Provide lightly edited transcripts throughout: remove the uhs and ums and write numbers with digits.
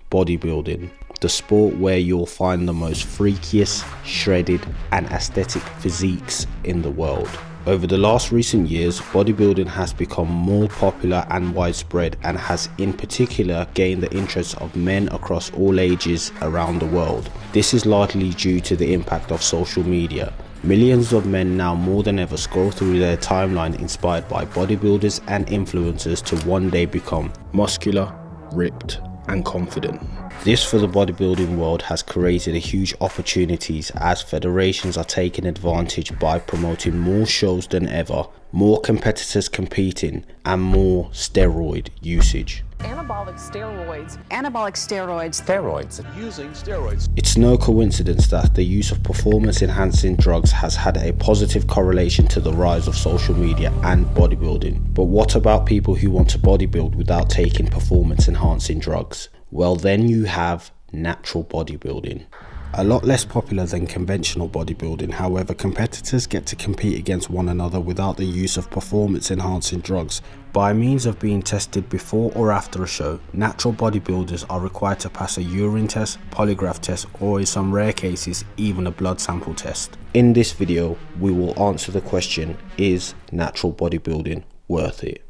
bodybuilding, the sport where you'll find the most freakiest, shredded and aesthetic physiques in the world. Over the last recent years, bodybuilding has become more popular and widespread, and has in particular gained the interest of men across all ages around the world. This is largely due to the impact of social media. Millions of men now more than ever scroll through their timeline inspired by bodybuilders and influencers to one day become muscular, ripped and confident. This for the bodybuilding world has created a huge opportunities, as federations are taking advantage by promoting more shows than ever, more competitors competing and more steroid usage. Anabolic steroids. Using steroids. It's no coincidence that the use of performance enhancing drugs has had a positive correlation to the rise of social media and bodybuilding. But what about people who want to bodybuild without taking performance enhancing drugs? Well, then you have natural bodybuilding. A lot less popular than conventional bodybuilding, however, competitors get to compete against one another without the use of performance enhancing drugs. By means of being tested before or after a show, natural bodybuilders are required to pass a urine test, polygraph test, or in some rare cases, even a blood sample test. In this video, we will answer the question, is natural bodybuilding worth it?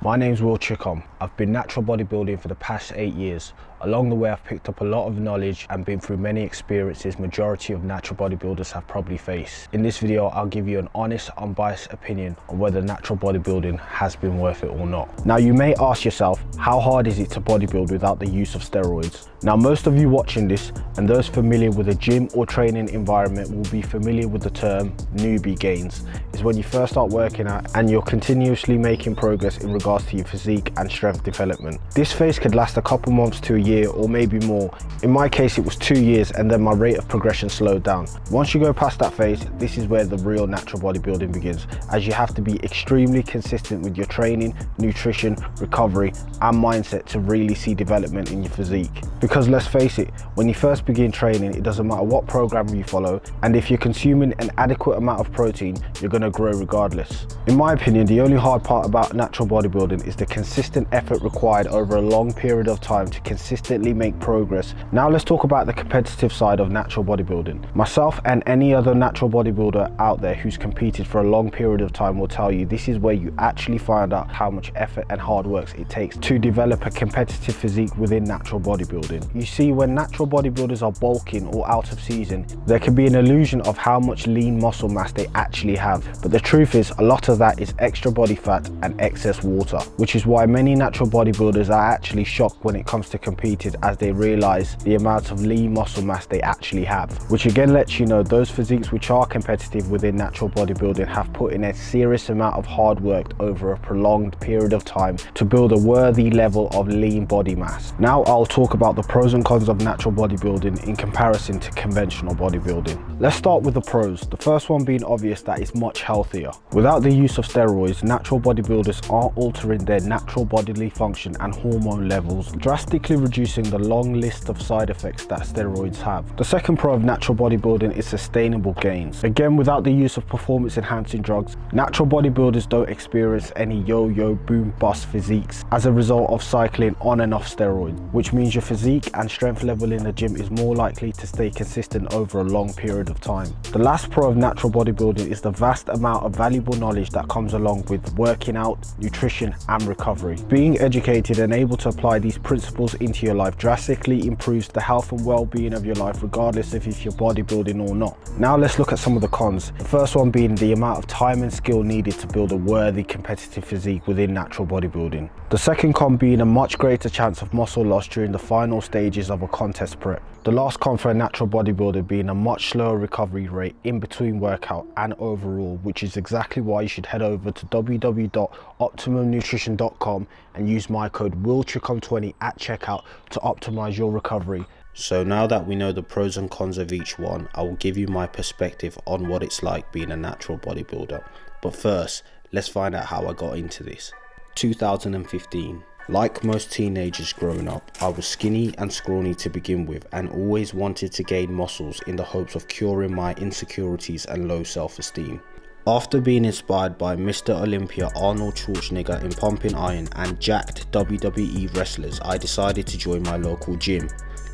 My name's willchicomb. I've been natural bodybuilding for the past 8 years. Along the way, I've picked up a lot of knowledge and been through many experiences majority of natural bodybuilders have probably faced. In this video, I'll give you an honest, unbiased opinion on whether natural bodybuilding has been worth it or not. Now, you may ask yourself, how hard is it to bodybuild without the use of steroids? Now, most of you watching this and those familiar with a gym or training environment will be familiar with the term newbie gains. It's when you first start working out and you're continuously making progress in regards to your physique and strength development. This phase could last a couple months to a year or maybe more. In my case, it was 2 years, and then my rate of progression slowed down. Once you go past that phase, this is where the real natural bodybuilding begins, as you have to be extremely consistent with your training, nutrition, recovery and mindset to really see development in your physique. Because let's face it, when you first begin training, it doesn't matter what program you follow, and if you're consuming an adequate amount of protein, you're going to grow regardless. In my opinion, the only hard part about natural bodybuilding is the consistent effort required over a long period of time to consistently make progress. Now let's talk about the competitive side of natural bodybuilding. Myself and any other natural bodybuilder out there who's competed for a long period of time will tell you this is where you actually find out how much effort and hard work it takes to develop a competitive physique within natural bodybuilding. You see, when natural bodybuilders are bulking or out of season, there can be an illusion of how much lean muscle mass they actually have, but the truth is a lot of that is extra body fat and excess water, which is why many natural bodybuilders are actually shocked when it comes to competing, as they realize the amount of lean muscle mass they actually have, which again lets you know those physiques which are competitive within natural bodybuilding have put in a serious amount of hard work over a prolonged period of time to build a worthy level of lean body mass. Now I'll talk about the pros and cons of natural bodybuilding in comparison to conventional bodybuilding. Let's start with the pros. The first one being obvious, that it's much healthier. Without the use of steroids, natural bodybuilders are altering their natural bodily function and hormone levels, drastically reducing the long list of side effects that steroids have. The second pro of natural bodybuilding is sustainable gains. Again, without the use of performance enhancing drugs, natural bodybuilders don't experience any yo-yo boom bust physiques as a result of cycling on and off steroids, which means your physique and strength level in the gym is more likely to stay consistent over a long period of time. The last pro of natural bodybuilding is the vast amount of valuable knowledge that comes along with working out, nutrition and recovery. Being educated and able to apply these principles into your life drastically improves the health and well-being of your life, regardless of if you're bodybuilding or not. Now let's look at some of the cons. The first one being the amount of time and skill needed to build a worthy competitive physique within natural bodybuilding. The second con being a much greater chance of muscle loss during the final stages of a contest prep. The last con for a natural bodybuilder being a much slower recovery rate in between workout and overall, which is exactly why you should head over to www.optimumnutrition.com and use my code willchicomb20 at checkout to optimize your recovery. So now that we know the pros and cons of each one, I will give you my perspective on what it's like being a natural bodybuilder. But first, let's find out how I got into this. 2015. Like most teenagers growing up, I was skinny and scrawny to begin with and always wanted to gain muscles in the hopes of curing my insecurities and low self-esteem. After being inspired by Mr. Olympia Arnold Schwarzenegger in pumping iron and jacked WWE wrestlers, I decided to join my local gym.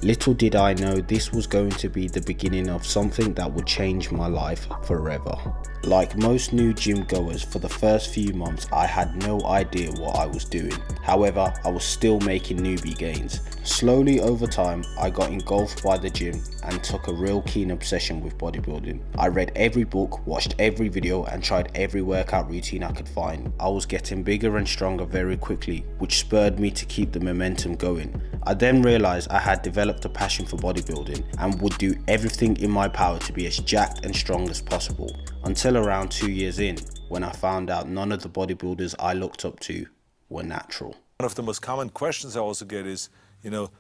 Little did I know this was going to be the beginning of something that would change my life forever. Like most new gym goers, for the first few months I had no idea what I was doing. However, I was still making newbie gains. Slowly over time, I got engulfed by the gym and took a real keen obsession with bodybuilding. I read every book, watched every video and tried every workout routine I could find. I was getting bigger and stronger very quickly, which spurred me to keep the momentum going. I then realized I had developed a passion for bodybuilding and would do everything in my power to be as jacked and strong as possible. Until around 2 years in, when I found out none of the bodybuilders I looked up to were natural. One of the most common questions I also get is,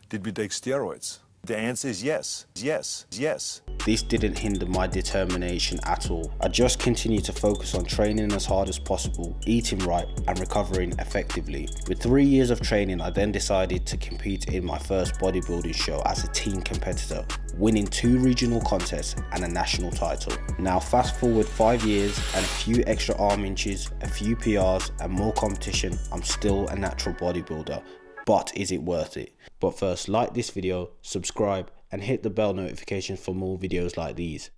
did we take steroids? The answer is yes, yes, yes. This didn't hinder my determination at all. I just continued to focus on training as hard as possible, eating right and recovering effectively. With 3 years of training, I then decided to compete in my first bodybuilding show as a teen competitor, winning 2 regional contests and a national title. Now fast forward 5 years and a few extra arm inches, a few PRs and more competition, I'm still a natural bodybuilder. But is it worth it? But first, like this video, subscribe and hit the bell notification for more videos like these.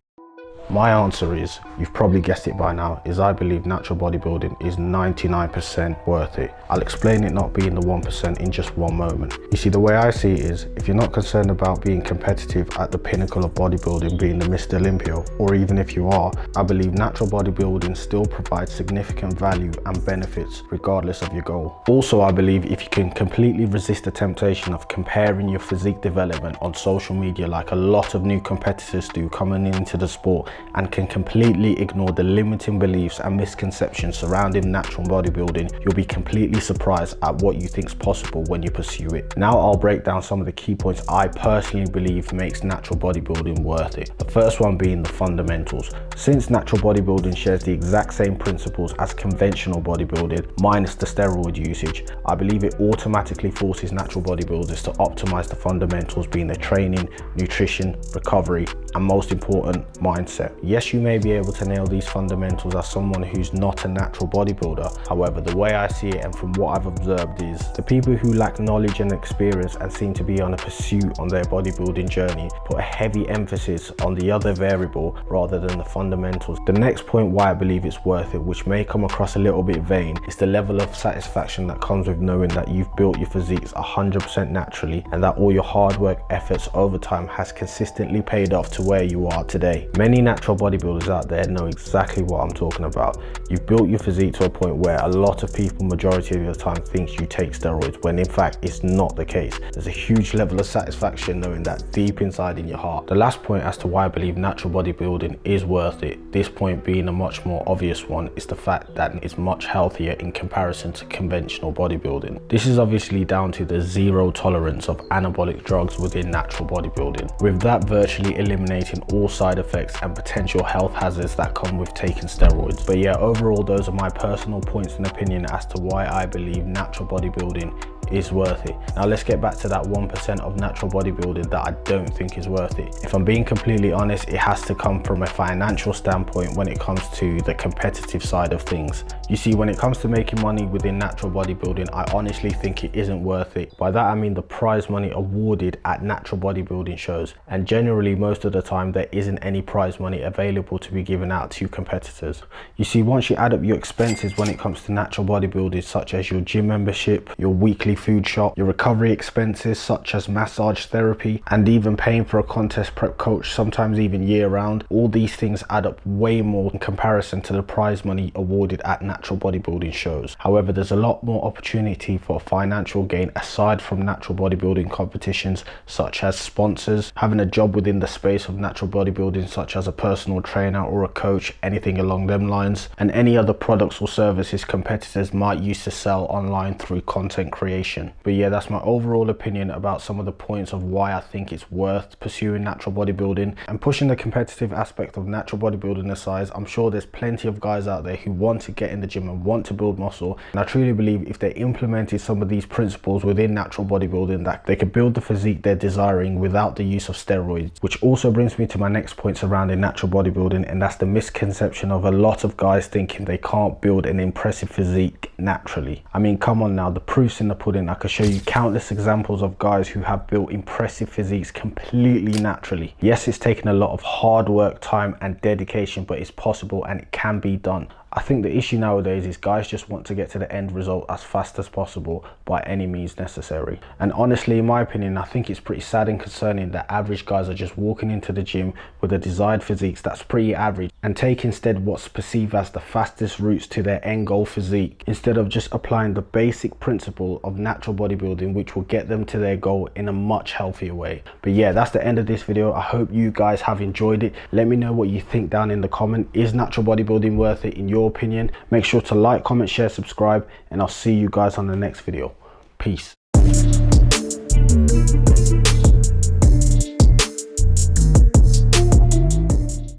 My answer is, you've probably guessed it by now, is I believe natural bodybuilding is 99% worth it. I'll explain it not being the 1% in just one moment. You see, the way I see it is, if you're not concerned about being competitive at the pinnacle of bodybuilding, being the Mr. Olympia, or even if you are, I believe natural bodybuilding still provides significant value and benefits regardless of your goal. Also, I believe if you can completely resist the temptation of comparing your physique development on social media like a lot of new competitors do coming into the sport, and can completely ignore the limiting beliefs and misconceptions surrounding natural bodybuilding, you'll be completely surprised at what you think is possible when you pursue it. Now I'll break down some of the key points I personally believe makes natural bodybuilding worth it. The first one being the fundamentals. Since natural bodybuilding shares the exact same principles as conventional bodybuilding, minus the steroid usage, I believe it automatically forces natural bodybuilders to optimize the fundamentals, being their training, nutrition, recovery, and most important, mindset. Yes, you may be able to nail these fundamentals as someone who's not a natural bodybuilder. However, the way I see it and from what I've observed is the people who lack knowledge and experience and seem to be on a pursuit on their bodybuilding journey put a heavy emphasis on the other variable rather than the fundamentals. The next point why I believe it's worth it, which may come across a little bit vain, is the level of satisfaction that comes with knowing that you've built your physiques 100% naturally and that all your hard work efforts over time has consistently paid off to where you are today. Many natural bodybuilders out there know exactly what I'm talking about. You've built your physique to a point where a lot of people majority of the time thinks you take steroids, when in fact it's not the case. There's a huge level of satisfaction knowing that deep inside in your heart. The last point as to why I believe natural bodybuilding is worth it, this point being a much more obvious one, is the fact that it's much healthier in comparison to conventional bodybuilding. This is obviously down to the zero tolerance of anabolic drugs within natural bodybuilding, with that virtually eliminating all side effects and potential health hazards that come with taking steroids. But yeah, overall those are my personal points and opinion as to why I believe natural bodybuilding is worth it. Now let's get back to that 1% of natural bodybuilding that I don't think is worth it. If I'm being completely honest, it has to come from a financial standpoint when it comes to the competitive side of things. You see, when it comes to making money within natural bodybuilding, I honestly think it isn't worth it. By that I mean the prize money awarded at natural bodybuilding shows, and generally most of the time there isn't any prize money available to be given out to competitors. You see, once you add up your expenses when it comes to natural bodybuilding, such as your gym membership, your weekly food shop, your recovery expenses such as massage therapy, and even paying for a contest prep coach, sometimes even year round, all these things add up way more in comparison to the prize money awarded at natural bodybuilding shows. However, there's a lot more opportunity for financial gain aside from natural bodybuilding competitions, such as sponsors, having a job within the space of natural bodybuilding such as a personal trainer or a coach, anything along them lines, and any other products or services competitors might use to sell online through content creation definition. But yeah, that's my overall opinion about some of the points of why I think it's worth pursuing natural bodybuilding. And pushing the competitive aspect of natural bodybuilding aside, I'm sure there's plenty of guys out there who want to get in the gym and want to build muscle, and I truly believe if they implemented some of these principles within natural bodybuilding, that they could build the physique they're desiring without the use of steroids. Which also brings me to my next point surrounding natural bodybuilding, and that's the misconception of a lot of guys thinking they can't build an impressive physique naturally. I mean, come on now, the proof's in the pudding. I could show you countless examples of guys who have built impressive physiques completely naturally. Yes, it's taken a lot of hard work, time and dedication, but it's possible and it can be done. I think the issue nowadays is guys just want to get to the end result as fast as possible by any means necessary. And honestly, in my opinion, I think it's pretty sad and concerning that average guys are just walking into the gym with a desired physique that's pretty average and take instead what's perceived as the fastest routes to their end goal physique, instead of just applying the basic principle of natural bodybuilding, which will get them to their goal in a much healthier way. But yeah, that's the end of this video. I hope you guys have enjoyed it. Let me know what you think down in the comment. Is natural bodybuilding worth it in your opinion? Make sure to like, comment, share, subscribe, and I'll see you guys on the next video. Peace.